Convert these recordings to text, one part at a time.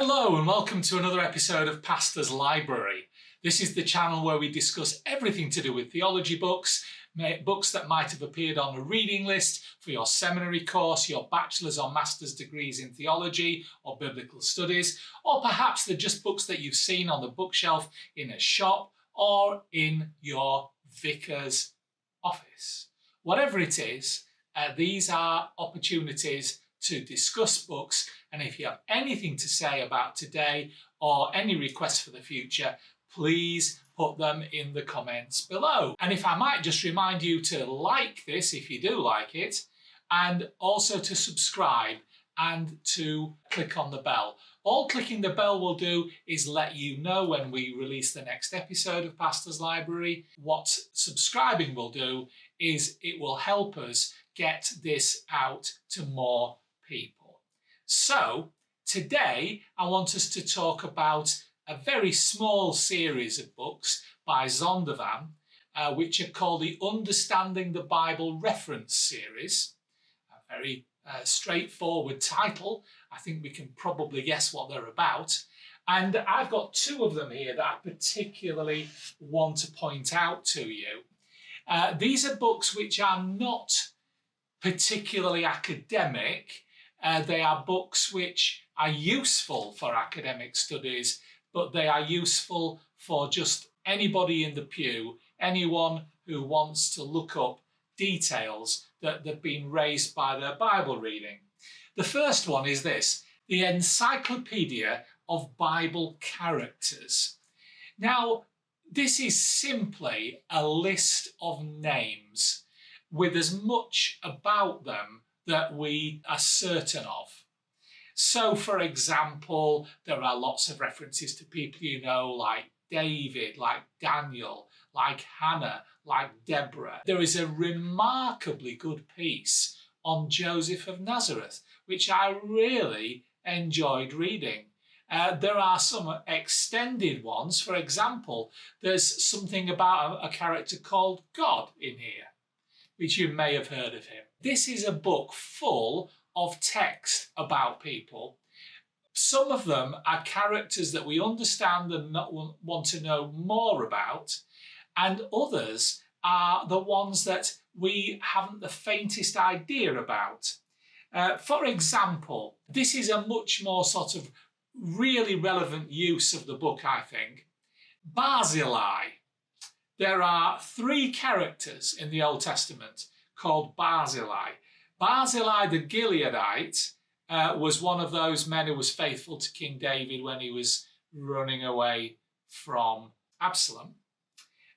Hello and welcome to another episode of Pastor's Library. This is the channel where we discuss everything to do with theology books, books that might have appeared on a reading list for your seminary course, your bachelor's or master's degrees in theology or biblical studies, or perhaps they're just books that you've seen on the bookshelf in a shop or in your vicar's office. Whatever it is, these are opportunities to discuss books, and if you have anything to say about today or any requests for the future, please put them in the comments below. And if I might just remind you to like this if you do like it, and also to subscribe and to click on the bell. All clicking the bell will do is let you know when we release the next episode of Pastor's Library. What subscribing will do is it will help us get this out to more people. So today I want us to talk about a very small series of books by Zondervan, which are called the Understanding the Bible Reference Series. A very straightforward title. I think we can probably guess what they're about. And I've got two of them here that I particularly want to point out to you. These are books which are not particularly academic. They are books which are useful for academic studies, but they are useful for just anybody in the pew, anyone who wants to look up details that have been raised by their Bible reading. The first one is this, the Encyclopedia of Bible Characters. Now, this is simply a list of names with as much about them that we are certain of. So, for example, there are lots of references to people you know, like David, like Daniel, like Hannah, like Deborah. There is a remarkably good piece on Joseph of Nazareth, which I really enjoyed reading. There are some extended ones. For example, there's something about a character called God in here, which you may have heard of him. This is a book full of text about people. Some of them are characters that we understand and want to know more about, and others are the ones that we haven't the faintest idea about. For example, this is a much more sort of really relevant use of the book, I think. Barzillai. There are three characters in the Old Testament called Barzillai. Barzillai the Gileadite was one of those men who was faithful to King David when he was running away from Absalom.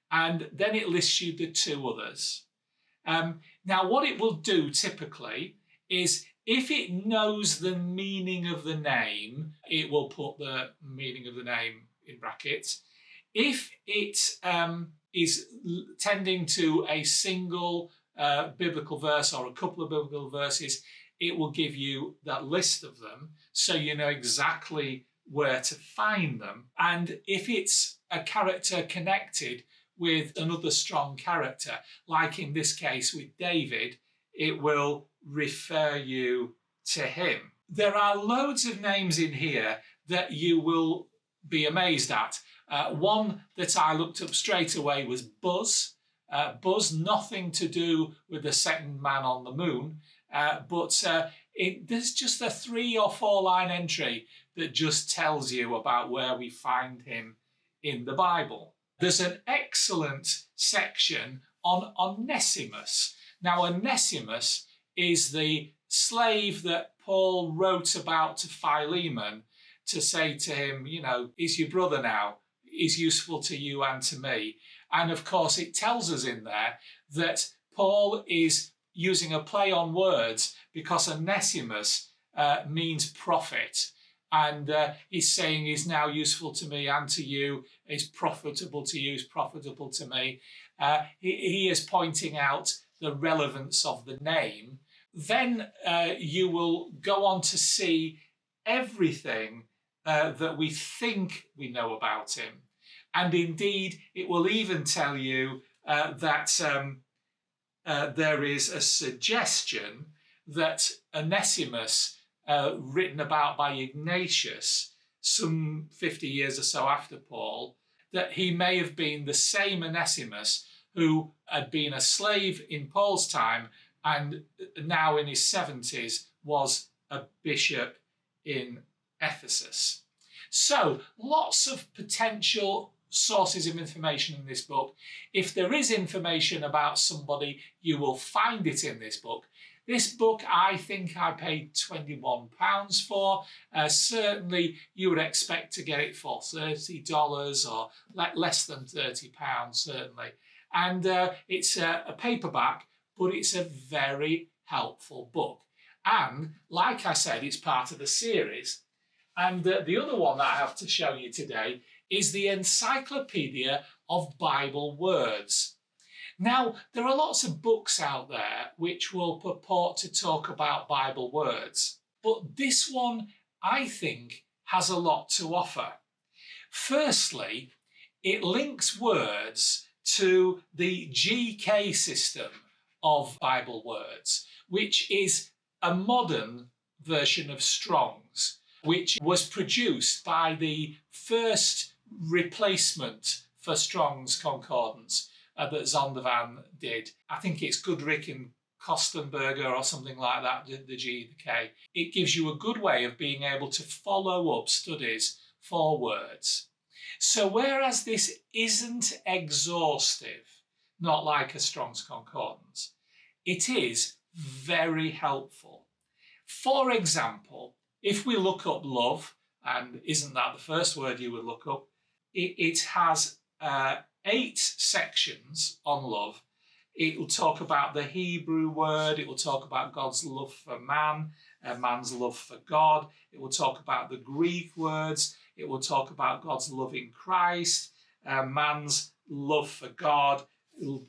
And then it lists you the two others. Now, what it will do typically is if it knows the meaning of the name, it will put the meaning of the name in brackets. If it is tending to a single biblical verse or a couple of biblical verses, it will give you that list of them so you know exactly where to find them. And if it's a character connected with another strong character, like in this case with David, it will refer you to him. There are loads of names in here that you will be amazed at. One that I looked up straight away was Buzz. Buzz, nothing to do with the second man on the moon, but there's just a 3 or 4 line entry that just tells you about where we find him in the Bible. There's an excellent section on Onesimus. Now, Onesimus is the slave that Paul wrote about to Philemon to say to him, you know, he's your brother now. He's useful to you and to me. And of course, it tells us in there that Paul is using a play on words because Onesimus means prophet. And he's saying he's now useful to me and to you, is profitable to you, is profitable to me. He is pointing out the relevance of the name. Then you will go on to see everything that we think we know about him. And indeed, it will even tell you that there is a suggestion that Onesimus, written about by Ignatius, some 50 years or so after Paul, that he may have been the same Onesimus who had been a slave in Paul's time and now in his 70s was a bishop in Ephesus. So lots of potential sources of information in this book. If there is information about somebody, you will find it in this book. This book, I think I paid £21 for. Certainly, you would expect to get it for $30 or less than £30, certainly. And it's a paperback, but it's a very helpful book. And like I said, it's part of the series. And the other one that I have to show you today is the Encyclopedia of Bible Words. Now, there are lots of books out there which will purport to talk about Bible words, but this one, I think, has a lot to offer. Firstly, it links words to the GK system of Bible words, which is a modern version of Strong's, which was produced by the first replacement for Strong's Concordance that Zondervan did. I think it's Goodrich and Kostenberger or something like that, the G, the K. It gives you a good way of being able to follow up studies for words. So whereas this isn't exhaustive, not like a Strong's Concordance, it is very helpful. For example, if we look up love, and isn't that the first word you would look up, it has 8 sections on love. It will talk about the Hebrew word, it will talk about God's love for man, man's love for God, it will talk about the Greek words, it will talk about God's love in Christ, man's love for God,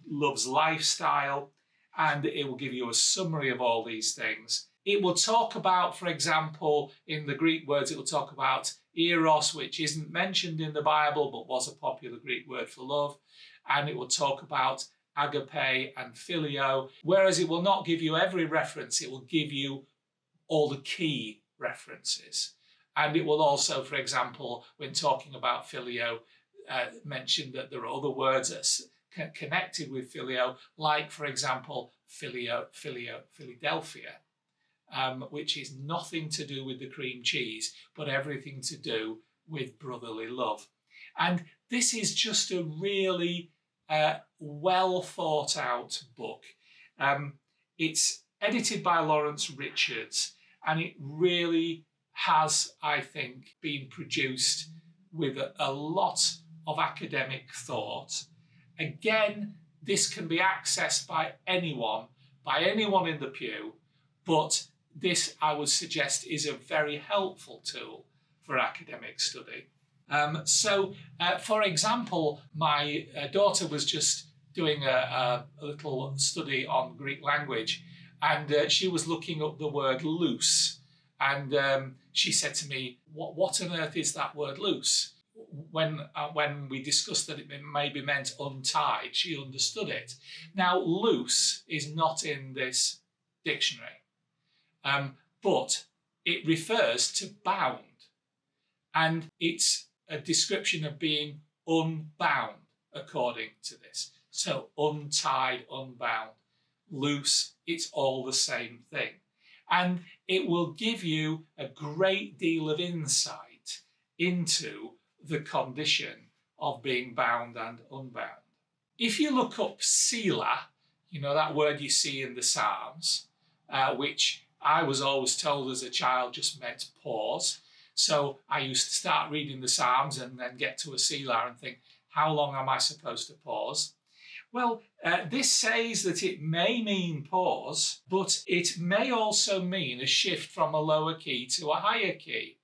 love's lifestyle, and it will give you a summary of all these things. It will talk about, for example, in the Greek words, it will talk about eros, which isn't mentioned in the Bible, but was a popular Greek word for love. And it will talk about agape and phileo, whereas it will not give you every reference, it will give you all the key references. And it will also, for example, when talking about phileo, mention that there are other words that connected with phileo, like, for example, Philadelphia. Which is nothing to do with the cream cheese, but everything to do with brotherly love. And this is just a really well thought out book. It's edited by Lawrence Richards, and it really has, I think, been produced with a lot of academic thought. Again, this can be accessed by anyone in the pew, but this, I would suggest, is a very helpful tool for academic study. For example, my daughter was just doing a little study on Greek language, and she was looking up the word loose. And she said to me, what on earth is that word loose? When we discussed that it maybe meant untied, she understood it. Now, loose is not in this dictionary. But it refers to bound, and it's a description of being unbound according to this. So untied, unbound, loose, it's all the same thing. And it will give you a great deal of insight into the condition of being bound and unbound. If you look up Selah, you know that word you see in the Psalms, which I was always told as a child just meant pause. So I used to start reading the Psalms and then get to a Selah and think, how long am I supposed to pause? Well, this says that it may mean pause, but it may also mean a shift from a lower key to a higher key.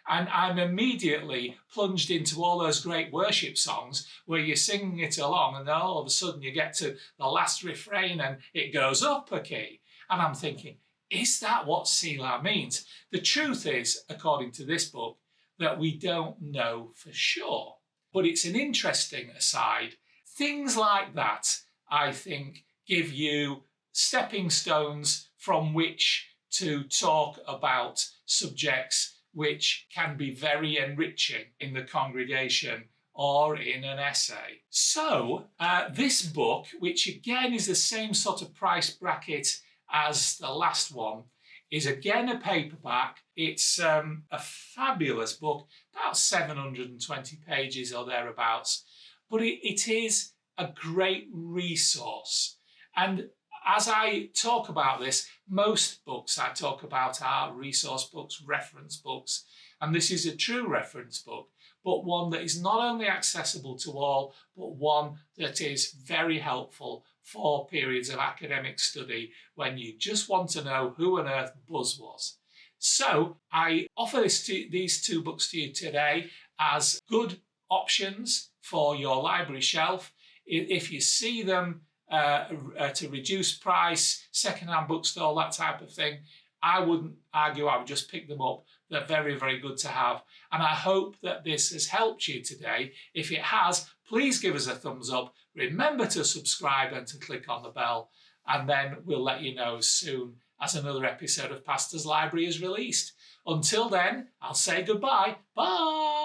And I'm immediately plunged into all those great worship songs where you're singing it along and then all of a sudden you get to the last refrain and it goes up a key. And I'm thinking, is that what Selah means? The truth is, according to this book, that we don't know for sure. But it's an interesting aside. Things like that, I think, give you stepping stones from which to talk about subjects which can be very enriching in the congregation or in an essay. So this book, which again is the same sort of price bracket as the last one, is again a paperback. It's a fabulous book, about 720 pages or thereabouts, but it is a great resource. And as I talk about this, most books I talk about are resource books, reference books, and this is a true reference book, but one that is not only accessible to all, but one that is very helpful for periods of academic study when you just want to know who on earth Buzz was. So I offer these two books to you today as good options for your library shelf. If you see them to reduce price, second-hand bookstore, that type of thing, I wouldn't argue, I would just pick them up. They're very, very good to have. And I hope that this has helped you today. If it has, please give us a thumbs up. Remember to subscribe and to click on the bell. And then we'll let you know as soon as another episode of Pastor's Library is released. Until then, I'll say goodbye. Bye.